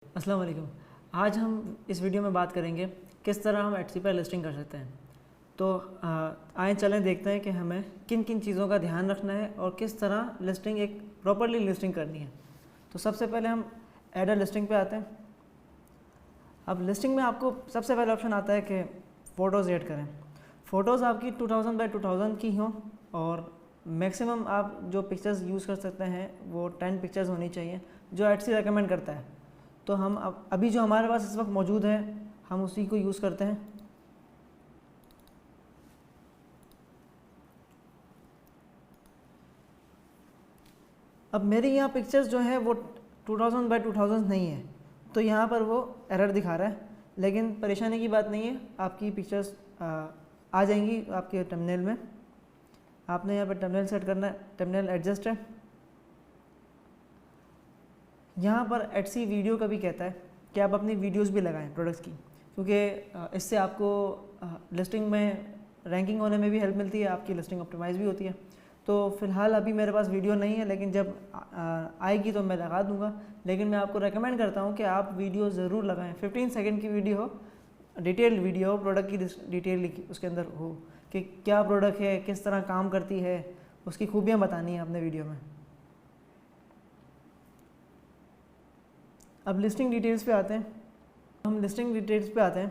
अस्सलाम वालेकुम। आज हम इस वीडियो में बात करेंगे किस तरह हम एटसी पर लिस्टिंग कर सकते हैं। तो आए चलें देखते हैं कि हमें किन किन चीज़ों का ध्यान रखना है और किस तरह लिस्टिंग एक प्रॉपरली लिस्टिंग करनी है। तो सबसे पहले हम एड अ लिस्टिंग पे आते हैं। अब लिस्टिंग में आपको सबसे पहले ऑप्शन आता है कि फ़ोटोज़ ऐड करें। फ़ोटोज़ आपकी 2000 बाई 2000 की हों और मैक्सिमम आप जो पिक्चर्स यूज़ कर सकते हैं वो 10 पिक्चर्स होनी चाहिए जो एटसी रेकमेंड करता है। तो हम अभी जो हमारे पास इस वक्त मौजूद है हम उसी को यूज़ करते हैं। अब मेरी यहाँ पिक्चर्स जो है वो 2000 बाई 2000 नहीं है, तो यहाँ पर वो एरर दिखा रहा है, लेकिन परेशानी की बात नहीं है। आपकी पिक्चर्स आ जाएंगी आपके थंबनेल में। आपने यहाँ पर थंबनेल सेट करना है, थंबनेल एडजस्ट है। यहाँ पर एटसी वीडियो का भी कहता है कि आप अपनी वीडियोस भी लगाएं प्रोडक्ट्स की, क्योंकि इससे आपको लिस्टिंग में रैंकिंग होने में भी हेल्प मिलती है, आपकी लिस्टिंग ऑप्टिमाइज़ भी होती है। तो फ़िलहाल अभी मेरे पास वीडियो नहीं है, लेकिन जब आएगी तो मैं लगा दूंगा। लेकिन मैं आपको रेकमेंड करता हूँ कि आप वीडियो ज़रूर लगाएं। 15 सेकंड की वीडियो हो, डिटेल्ड वीडियो हो, प्रोडक्ट की डिटेल उसके अंदर हो कि क्या प्रोडक्ट है, किस तरह काम करती है, उसकी खूबियाँ बतानी है अपने वीडियो में। अब लिस्टिंग डिटेल्स पे आते हैं। हम लिस्टिंग डिटेल्स पे आते हैं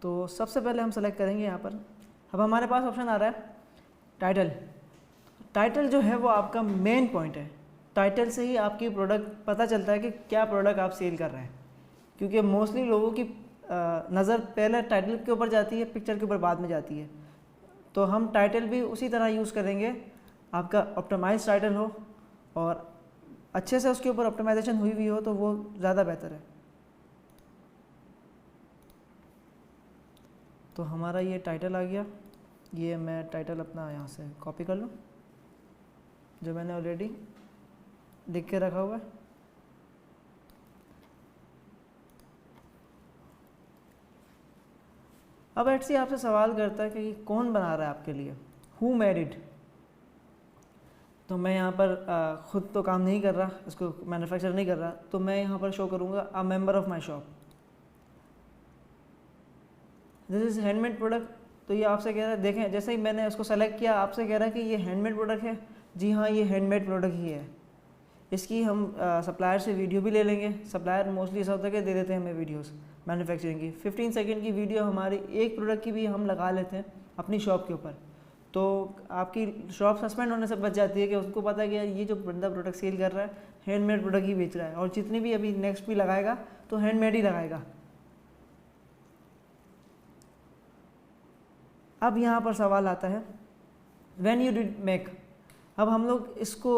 तो सबसे पहले हम सेलेक्ट करेंगे यहाँ पर। अब हमारे पास ऑप्शन आ रहा है टाइटल। टाइटल जो है वो आपका मेन पॉइंट है। टाइटल से ही आपकी प्रोडक्ट पता चलता है कि क्या प्रोडक्ट आप सेल कर रहे हैं, क्योंकि मोस्टली लोगों की नज़र पहले टाइटल के ऊपर जाती है, पिक्चर के ऊपर बाद में जाती है। तो हम टाइटल भी उसी तरह यूज़ करेंगे, आपका ऑप्टिमाइज टाइटल हो और अच्छे से उसके ऊपर ऑप्टिमाइजेशन हुई हुई हो तो वो ज़्यादा बेहतर है। तो हमारा ये टाइटल आ गया। ये मैं टाइटल अपना यहाँ से कॉपी कर लूँ जो मैंने ऑलरेडी लिख के रखा हुआ है। अब एटसी आपसे सवाल करता है कि कौन बना रहा है आपके लिए, हु मेड इट। तो मैं यहाँ पर ख़ुद तो काम नहीं कर रहा, इसको मैन्युफैक्चर नहीं कर रहा, तो मैं यहाँ पर शो करूँगा a member of my shop. This is handmade product. तो ये आपसे कह रहा है, देखें जैसे ही मैंने उसको सेलेक्ट किया आपसे कह रहा है कि ये हैंडमेड प्रोडक्ट है। जी हाँ, ये हैंडमेड प्रोडक्ट ही है। इसकी हम सप्लायर से वीडियो भी ले लेंगे। सप्लायर मोस्टली ऐसा होता है कि दे देते हैं हमें वीडियोस मैन्युफैक्चरिंग की। 15 सेकंड की वीडियो हमारी एक प्रोडक्ट की भी हम लगा लेते हैं अपनी शॉप के ऊपर, तो आपकी शॉप सस्पेंड होने से बच जाती है कि उसको पता है कि यार ये जो बंदा प्रोडक्ट सेल कर रहा है हैंडमेड प्रोडक्ट ही बेच रहा है, और जितनी भी अभी नेक्स्ट भी लगाएगा तो हैंडमेड ही लगाएगा। अब यहाँ पर सवाल आता है व्हेन यू डिड मेक। अब हम लोग इसको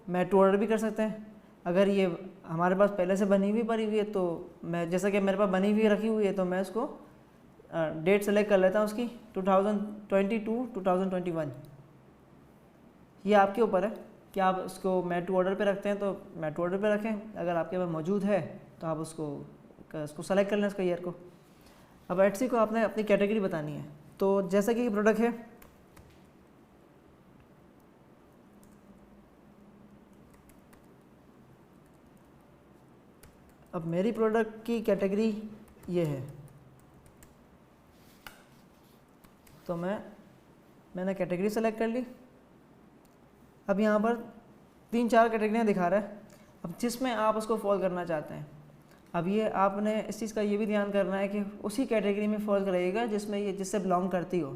मेड टू ऑर्डर भी कर सकते हैं। अगर ये हमारे पास पहले से बनी हुई पड़ी हुई है तो मैं, जैसा कि मेरे पास बनी हुई रखी हुई है, तो मैं इसको डेट सेलेक्ट कर लेता हूँ उसकी 2022 2021। ये आपके ऊपर है कि आप उसको मेड टू ऑर्डर पे रखते हैं तो मेड टू ऑर्डर पे रखें। अगर आपके पास मौजूद है तो आप उसको सेलेक्ट कर लें इसका ईयर को। अब एटसी को आपने अपनी कैटेगरी बतानी है। तो जैसा कि ये प्रोडक्ट है, अब मेरी प्रोडक्ट की कैटेगरी ये है, तो मैंने कैटेगरी सेलेक्ट कर ली। अब यहाँ पर 3-4 कैटेगरियाँ दिखा रहा है, अब जिसमें आप उसको फॉल करना चाहते हैं। अब ये आपने इस चीज़ का ये भी ध्यान करना है कि उसी कैटेगरी में फॉल करेगा जिसमें ये जिससे बिलोंग करती हो।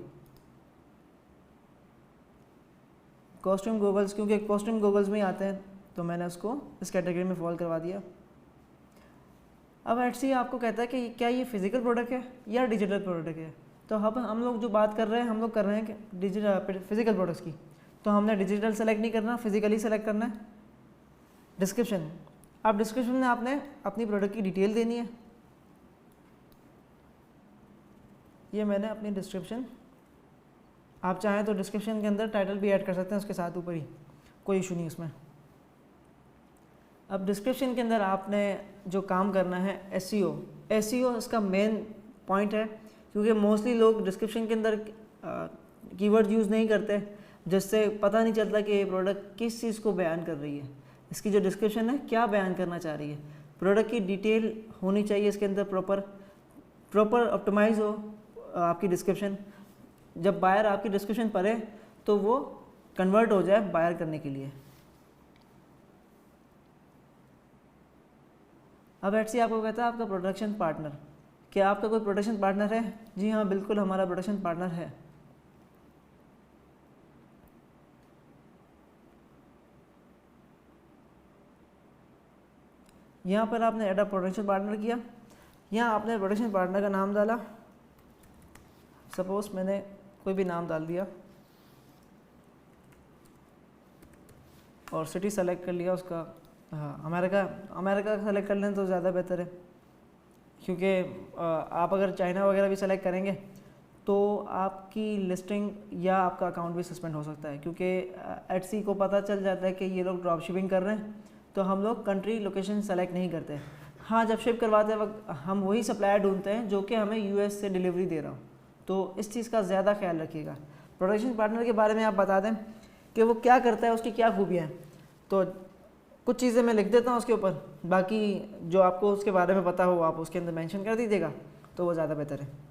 कॉस्ट्यूम गॉगल्स, क्योंकि कॉस्ट्यूम गॉगल्स में ही आते हैं, तो मैंने उसको इस कैटेगरी में फॉल करवा दिया। अब एटसी आपको कहता है कि क्या ये फिज़िकल प्रोडक्ट है या डिजिटल प्रोडक्ट है। तो अब हम लोग जो बात कर रहे हैं, हम लोग कर रहे हैं कि डिजिटल फिज़िकल प्रोडक्ट्स की, तो हमने डिजिटल सेलेक्ट नहीं करना, फिज़िकली सेलेक्ट करना है। डिस्क्रिप्शन, अब डिस्क्रिप्शन में आपने अपनी प्रोडक्ट की डिटेल देनी है। ये मैंने अपनी डिस्क्रिप्शन, आप चाहें तो डिस्क्रिप्शन के अंदर टाइटल भी ऐड कर सकते हैं उसके साथ ऊपर ही, कोई इशू नहीं उसमें। अब डिस्क्रिप्शन के अंदर आपने जो काम करना है एसईओ इसका मेन पॉइंट है, क्योंकि मोस्टली लोग डिस्क्रिप्शन के अंदर कीवर्ड यूज़ नहीं करते, जिससे पता नहीं चलता कि ये प्रोडक्ट किस चीज़ को बयान कर रही है, इसकी जो डिस्क्रिप्शन है क्या बयान करना चाह रही है। प्रोडक्ट की डिटेल होनी चाहिए इसके अंदर, प्रॉपर ऑप्टिमाइज हो आपकी डिस्क्रिप्शन। जब बायर आपकी डिस्क्रिप्शन पढ़े तो वो कन्वर्ट हो जाए बायर करने के लिए। अब एटसी आपको कहता है आपका प्रोडक्शन पार्टनर। क्या आपका कोई प्रोडक्शन पार्टनर है? जी हाँ, बिल्कुल हमारा प्रोडक्शन पार्टनर है। यहाँ पर आपने ऐड अ प्रोडक्शन पार्टनर किया, यहाँ आपने प्रोडक्शन पार्टनर का नाम डाला। सपोज मैंने कोई भी नाम डाल दिया और सिटी सेलेक्ट कर लिया उसका, हाँ अमेरिका सेलेक्ट कर लें तो ज़्यादा बेहतर है, क्योंकि आप अगर चाइना वगैरह भी सेलेक्ट करेंगे तो आपकी लिस्टिंग या आपका अकाउंट भी सस्पेंड हो सकता है, क्योंकि एटसी को पता चल जाता है कि ये लोग ड्रॉप शिपिंग कर रहे हैं, तो हम लोग कंट्री लोकेशन सेलेक्ट नहीं करते। हाँ, जब शिप करवाते वक्त हम वही सप्लायर ढूंढते हैं जो कि हमें यूएस से डिलीवरी दे रहा हो, तो इस चीज़ का ज़्यादा ख्याल रखिएगा। प्रोडक्शन पार्टनर के बारे में आप बता दें कि वो क्या करता है, उसकी क्या खूबियाँ हैं। तो कुछ चीज़ें मैं लिख देता हूँ उसके ऊपर, बाकी जो आपको उसके बारे में पता हो आप उसके अंदर मेंशन कर दीजिएगा, तो वो ज़्यादा बेहतर है।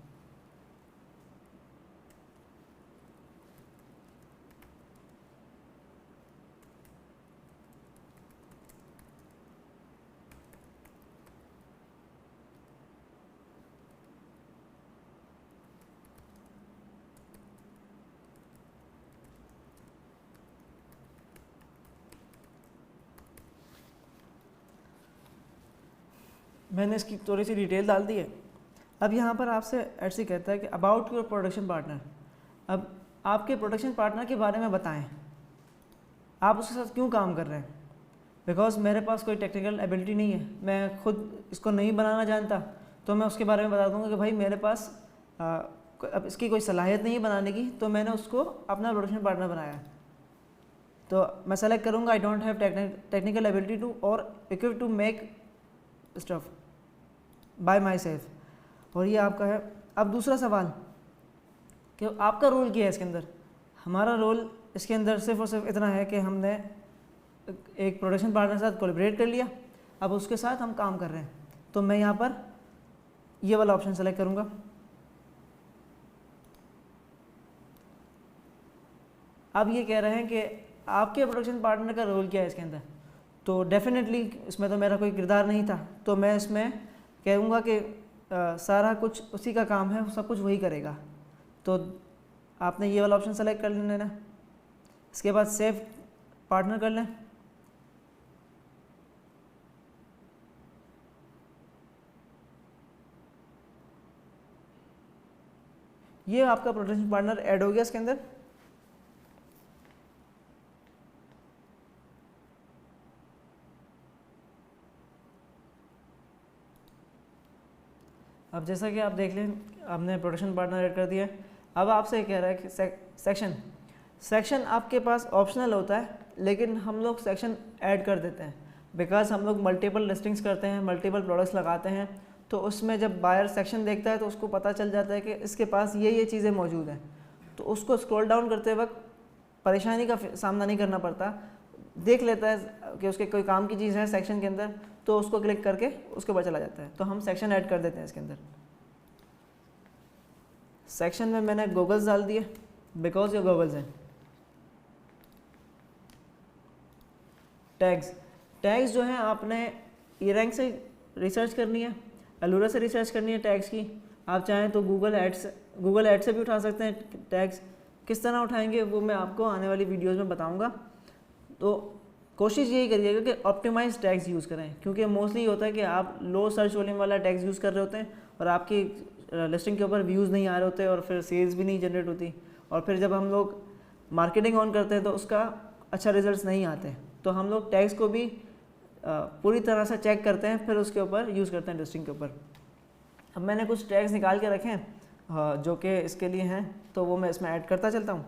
मैंने इसकी थोड़ी सी डिटेल डाल दी है। अब यहाँ पर आपसे एटसी कहता है कि अबाउट योर प्रोडक्शन पार्टनर। अब आपके प्रोडक्शन पार्टनर के बारे में बताएं, आप उसके साथ क्यों काम कर रहे हैं। बिकॉज मेरे पास कोई टेक्निकल एबिलिटी नहीं है, मैं खुद इसको नहीं बनाना जानता, तो मैं उसके बारे में बता दूंगा कि भाई मेरे पास अब इसकी कोई सलाहियत नहीं है बनाने की, तो मैंने उसको अपना प्रोडक्शन पार्टनर बनाया। तो मैं सेलेक्ट करूँगा I don't have technical ability to और equip to make stuff by myself. और ये आपका है। अब दूसरा सवाल कि आपका रोल क्या है इसके अंदर। हमारा रोल इसके अंदर सिर्फ और सिर्फ इतना है कि हमने एक प्रोडक्शन पार्टनर के साथ कोलैबोरेट कर लिया, अब उसके साथ हम काम कर रहे हैं, तो मैं यहाँ पर ये वाला ऑप्शन सेलेक्ट करूँगा। अब ये कह रहे हैं कि आपके प्रोडक्शन पार्टनर का रोल क्या है इसके अंदर, तो डेफिनेटली इसमें तो मेरा कोई किरदार नहीं था, तो मैं इसमें कहूँगा कि सारा कुछ उसी का काम है, सब कुछ वही करेगा। तो आपने ये वाला ऑप्शन सेलेक्ट कर लेना, इसके बाद सेव पार्टनर कर लें। ये आपका प्रोडक्शन पार्टनर ऐड हो गया इसके अंदर। अब जैसा कि आप देख लें, आपने प्रोडक्शन पार्टनर ऐड कर दिया। अब आपसे कह रहा है कि सेक्शन आपके पास ऑप्शनल होता है, लेकिन हम लोग सेक्शन ऐड कर देते हैं बिकॉज हम लोग मल्टीपल लिस्टिंग्स करते हैं, मल्टीपल प्रोडक्ट्स लगाते हैं, तो उसमें जब बायर सेक्शन देखता है तो उसको पता चल जाता है कि इसके पास ये चीज़ें मौजूद हैं, तो उसको स्क्रॉल डाउन करते वक्त परेशानी का सामना नहीं करना पड़ता। देख लेता है कि उसके कोई काम की चीज़ है सेक्शन के अंदर, तो उसको क्लिक करके उसके ऊपर चला जाता है। तो हम सेक्शन ऐड कर देते हैं इसके अंदर। सेक्शन में मैंने गॉगल्स डाल दिए बिकॉज ये गॉगल्स हैं। टैग्स जो है आपने ई रैंक से रिसर्च करनी है, अलूरा से रिसर्च करनी है टैग्स की। आप चाहें तो गूगल एड से भी उठा सकते हैं टैग्स। किस तरह उठाएंगे वो मैं आपको आने वाली वीडियोज़ में बताऊँगा। तो कोशिश यही करिएगा कि ऑप्टिमाइज टैग्स यूज़ करें, क्योंकि मोस्टली होता है कि आप लो सर्च वॉल्यूम वाला टैग्स यूज़ कर रहे होते हैं और आपकी लिस्टिंग के ऊपर व्यूज़ नहीं आ रहे होते और फिर सेल्स भी नहीं जनरेट होती, और फिर जब हम लोग मार्केटिंग ऑन करते हैं तो उसका अच्छा रिजल्ट्स नहीं आते। तो हम लोग टैग्स को भी पूरी तरह से चेक करते हैं, फिर उसके ऊपर यूज़ करते हैं लिस्टिंग के ऊपर। अब मैंने कुछ टैग्स निकाल के रखे हैं जो कि इसके लिए हैं, तो वो मैं इसमें ऐड करता चलता हूँ।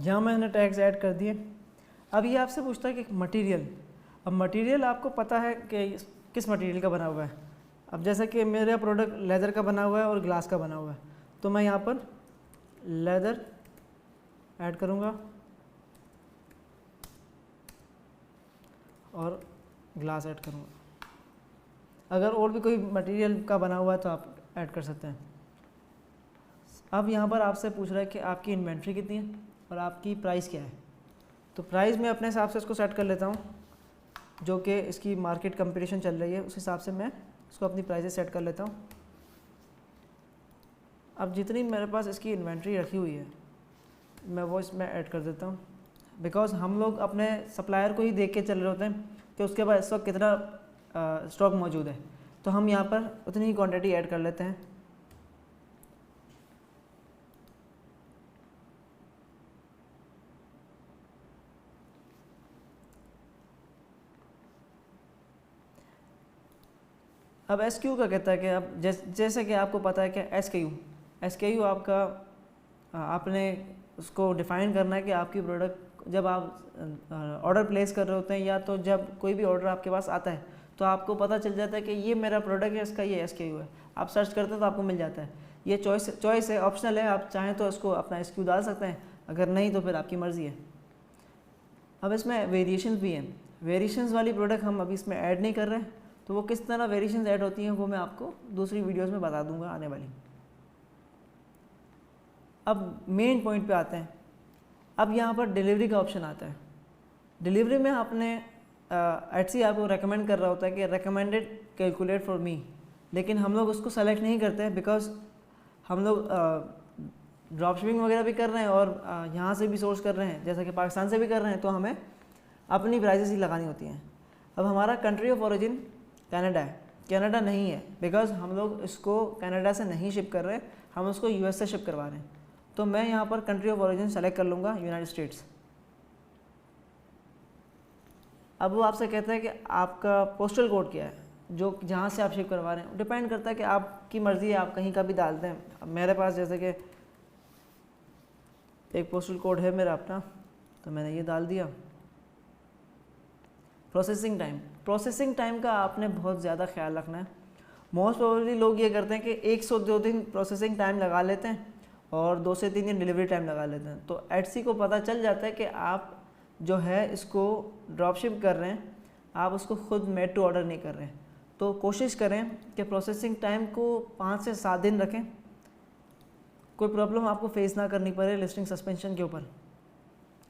यहाँ मैंने टैग्स ऐड कर दिए। अब ये आपसे पूछता है कि मटेरियल, अब मटेरियल आपको पता है कि किस मटेरियल का बना हुआ है। अब जैसा कि मेरा प्रोडक्ट लेदर का बना हुआ है और ग्लास का बना हुआ है, तो मैं यहाँ पर लेदर ऐड करूँगा और ग्लास ऐड करूँगा। अगर और भी कोई मटेरियल का बना हुआ है तो आप ऐड कर सकते हैं। अब यहाँ पर आपसे पूछ रहा है कि आपकी इन्वेंट्री कितनी है और आपकी प्राइस क्या है। तो प्राइस मैं अपने हिसाब से इसको सेट कर लेता हूँ, जो कि इसकी मार्केट कंपटीशन चल रही है उस हिसाब से मैं इसको अपनी प्राइसेस सेट कर लेता हूँ। अब जितनी मेरे पास इसकी इन्वेंट्री रखी हुई है मैं वो इसमें ऐड कर देता हूँ, बिकॉज़ हम लोग अपने सप्लायर को ही देख के चल रहे होते हैं कि उसके पास इस वक्त कितना स्टॉक मौजूद है, तो हम यहाँ पर उतनी ही क्वांटिटी ऐड कर लेते हैं। अब SKU का कहता है कि अब जैसे कि आपको पता है कि SKU आपका आपने उसको डिफ़ाइन करना है कि आपकी प्रोडक्ट जब आप ऑर्डर प्लेस कर रहे होते हैं या तो जब कोई भी ऑर्डर आपके पास आता है तो आपको पता चल जाता है कि ये मेरा प्रोडक्ट है, इसका ये SKU है। आप सर्च करते हैं तो आपको मिल जाता है। ये चॉइस है, ऑप्शनल है, आप चाहें तो इसको अपना SKU डाल सकते हैं, अगर नहीं तो फिर आपकी मर्ज़ी है। अब इसमें वेरिएशंस भी हैं, वेरिएशंस वाली प्रोडक्ट हम अभी इसमें ऐड नहीं कर रहे हैं, तो वो किस तरह वेरिएशंस ऐड होती हैं वो मैं आपको दूसरी वीडियोस में बता दूंगा आने वाली। अब मेन पॉइंट पे आते हैं। अब यहाँ पर डिलीवरी का ऑप्शन आता है। डिलीवरी में आपने एटसी आपको रेकमेंड कर रहा होता है कि रेकमेंडेड कैलकुलेट फॉर मी, लेकिन हम लोग उसको सेलेक्ट नहीं करते बिकॉज हम लोग ड्रॉप शिपिंग वगैरह भी कर रहे हैं और यहाँ से भी सोर्स कर रहे हैं, जैसा कि पाकिस्तान से भी कर रहे हैं, तो हमें अपनी प्राइसेस ही लगानी होती हैं। अब हमारा कंट्री ऑफ ओरिजिन कनाडा है, कनाडा नहीं है बिकॉज हम लोग इसको कनाडा से नहीं शिप कर रहे, हम उसको US से शिप करवा रहे हैं। तो मैं यहाँ पर कंट्री ऑफ ओरिजिन सेलेक्ट कर लूँगा यूनाइटेड स्टेट्स। अब वो आपसे कहता है कि आपका पोस्टल कोड क्या है, जो जहाँ से आप शिप करवा रहे हैं। डिपेंड करता है कि आपकी मर्ज़ी है, आप कहीं का भी डालते हैं। अब मेरे पास जैसे कि एक पोस्टल कोड है मेरा अपना, तो मैंने ये डाल दिया। प्रोसेसिंग टाइम का आपने बहुत ज़्यादा ख्याल रखना है। मोस्ट प्रोबेबली लोग ये करते हैं कि 1 से 2 दिन प्रोसेसिंग टाइम लगा लेते हैं और 2 से 3 दिन डिलीवरी टाइम लगा लेते हैं। तो एटसी को पता चल जाता है कि आप जो है इसको ड्रॉप शिप कर रहे हैं, आप उसको खुद मेड टू ऑर्डर नहीं कर रहे हैं। तो कोशिश करें कि प्रोसेसिंग टाइम को 5 से 7 दिन रखें, कोई प्रॉब्लम आपको फेस ना करनी पड़े लिस्टिंग सस्पेंशन के ऊपर।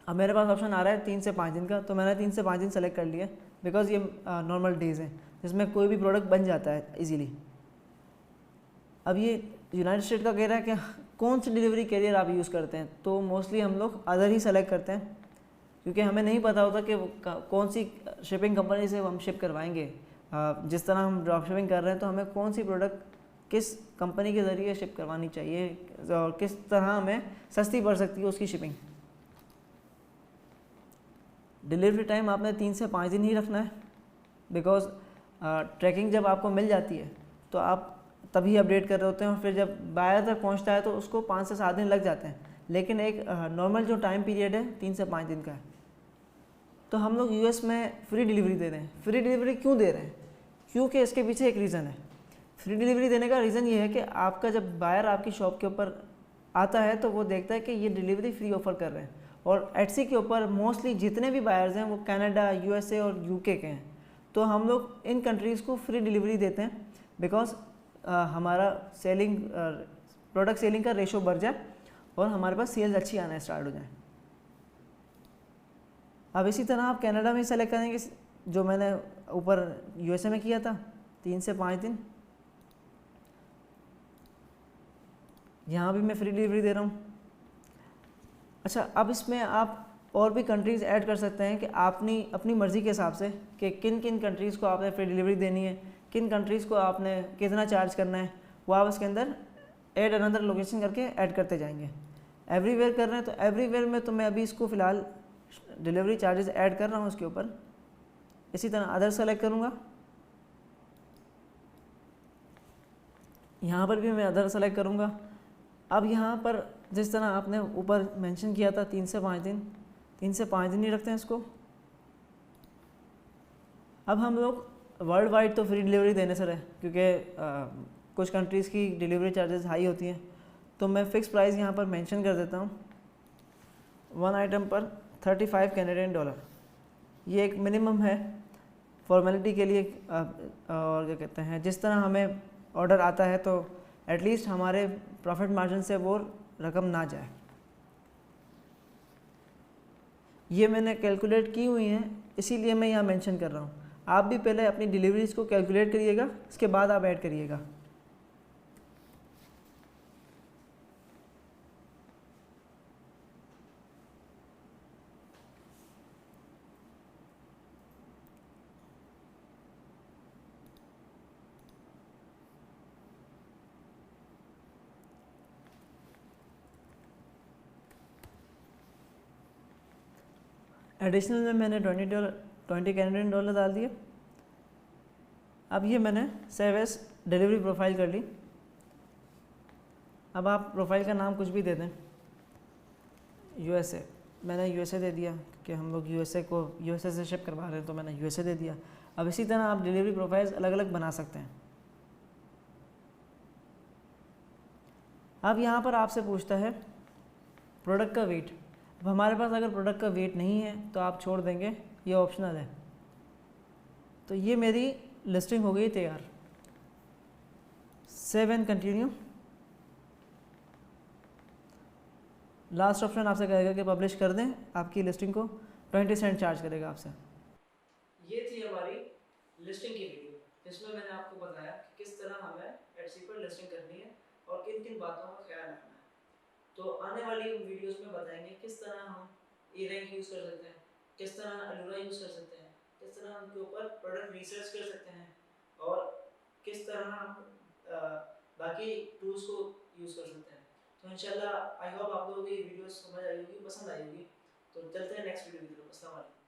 अब मेरे पास ऑप्शन आ रहा है 3 से 5 दिन का, तो मैंने 3 से 5 दिन सेलेक्ट कर लिया बिकॉज ये नॉर्मल डेज़ हैं जिसमें कोई भी प्रोडक्ट बन जाता है इजीली। अब ये यूनाइटेड स्टेट का कह रहा है कि कौन सी डिलीवरी कैरियर आप यूज़ करते हैं, तो मोस्टली हम लोग अदर ही सेलेक्ट करते हैं क्योंकि हमें नहीं पता होता कि कौन सी शिपिंग कंपनी से हम शिप करवाएंगे। जिस तरह हम ड्रॉप शिपिंग कर रहे हैं तो हमें कौन सी प्रोडक्ट किस कंपनी के ज़रिए शिप करवानी चाहिए और किस तरह हमें सस्ती पड़ सकती है उसकी शिपिंग। डिलीवरी टाइम आपने 3 से 5 दिन ही रखना है बिकॉज ट्रैकिंग जब आपको मिल जाती है तो आप तभी अपडेट कर रहे होते हैं और फिर जब बायर तक पहुंचता है तो उसको 5 से 7 दिन लग जाते हैं, लेकिन एक नॉर्मल जो टाइम पीरियड है 3 से 5 दिन का है। तो हम लोग US में फ्री डिलीवरी दे रहे हैं। फ्री डिलीवरी क्यों दे रहे हैं? क्योंकि इसके पीछे एक रीज़न है। फ्री डिलीवरी देने का रीज़न ये है कि आपका जब बायर आपकी शॉप के ऊपर आता है तो वो देखता है कि ये डिलीवरी फ्री ऑफर कर रहे हैं। और एटसी के ऊपर मोस्टली जितने भी बायर्स हैं वो कनाडा, USA और UK के हैं, तो हम लोग इन कंट्रीज़ को फ्री डिलीवरी देते हैं बिकॉज हमारा प्रोडक्ट सेलिंग का रेशो बढ़ जाए और हमारे पास सेल्स अच्छी आना स्टार्ट हो जाए। अब इसी तरह आप कनाडा में सेलेक्ट करेंगे जो मैंने ऊपर USA में किया था, 3 से 5 दिन। यहाँ भी मैं फ्री डिलीवरी दे रहा हूँ। अच्छा, अब इसमें आप और भी कंट्रीज़ ऐड कर सकते हैं कि आपनी अपनी मर्ज़ी के हिसाब से कि किन किन कंट्रीज़ को आपने फ्री डिलीवरी देनी है, किन कंट्रीज़ को आपने कितना चार्ज करना है, वो आप इसके अंदर ऐड अनदर लोकेशन करके ऐड करते जाएंगे। एवरीवेयर कर रहे हैं तो एवरीवेयर में तो मैं अभी इसको फ़िलहाल डिलीवरी चार्जेस ऐड कर रहा हूँ उसके ऊपर। इसी तरह अदर सेलेक्ट करूँगा, यहाँ पर भी मैं अदर सेलेक्ट करूँगा। अब यहाँ पर जिस तरह आपने ऊपर मेंशन किया था 3 से 5 दिन, 3 से 5 दिन ही रखते हैं इसको। अब हम लोग वर्ल्ड वाइड तो फ्री डिलीवरी देने से रहे, क्योंकि कुछ कंट्रीज़ की डिलीवरी चार्जेस हाई होती हैं, तो मैं फ़िक्स प्राइस यहाँ पर मेंशन कर देता हूँ। 1 आइटम पर 35 कैनेडियन डॉलर, ये एक मिनिमम है फॉर्मेलिटी के लिए। और क्या कहते हैं, जिस तरह हमें ऑर्डर आता है तो एटलीस्ट हमारे प्रॉफिट मार्जिन से वो रकम ना जाए। ये मैंने कैलकुलेट की हुई हैं, इसीलिए मैं यहाँ मेंशन कर रहा हूँ। आप भी पहले अपनी डिलीवरीज को कैलकुलेट करिएगा, इसके बाद आप ऐड करिएगा। एडिशनल में मैंने $20 कैनेडियन डॉलर डाल दिए। अब ये मैंने सेव एज डिलीवरी प्रोफाइल कर ली। अब आप प्रोफाइल का नाम कुछ भी दे दें, USA, मैंने USA दे दिया कि हम लोग USA से शिप करवा रहे हैं, तो मैंने USA दे दिया। अब इसी तरह आप डिलीवरी प्रोफाइल्स अलग अलग बना सकते हैं। अब यहाँ पर आपसे पूछता है प्रोडक्ट का वेट। अब हमारे पास अगर प्रोडक्ट का वेट नहीं है तो आप छोड़ देंगे, ये ऑप्शनल है। तो ये मेरी लिस्टिंग हो गई तैयार। Save and continue. Last option आपसे कहेगा कि पब्लिश कर दें आपकी लिस्टिंग को, 20 सेंट चार्ज करेगा आपसे। ये थी हमारी लिस्टिंग की वीडियो, जिसमें मैंने आपको बताया कि किस तरह हमें एटसी पर लिस्टिंग करनी है और किन किन बातों का ख्याल रखना है। तो आने वाली वीडियोस में बताएंगे किस तरह हम ई रैंक यूज़ कर सकते हैं, किस तरह अलूरा यूज़ कर सकते हैं, किस तरह उनके ऊपर प्रोडक्ट रिसर्च कर सकते हैं, और किस तरह हम बाकी टूल्स को यूज़ कर सकते हैं। तो इंशाल्लाह आई होप आप लोगों को ये वीडियो समझ आई होगी, पसंद आई होगी। तो चलते हैं नेक्स्ट वीडियो की तरफ। अस्सलाम वालेकुम।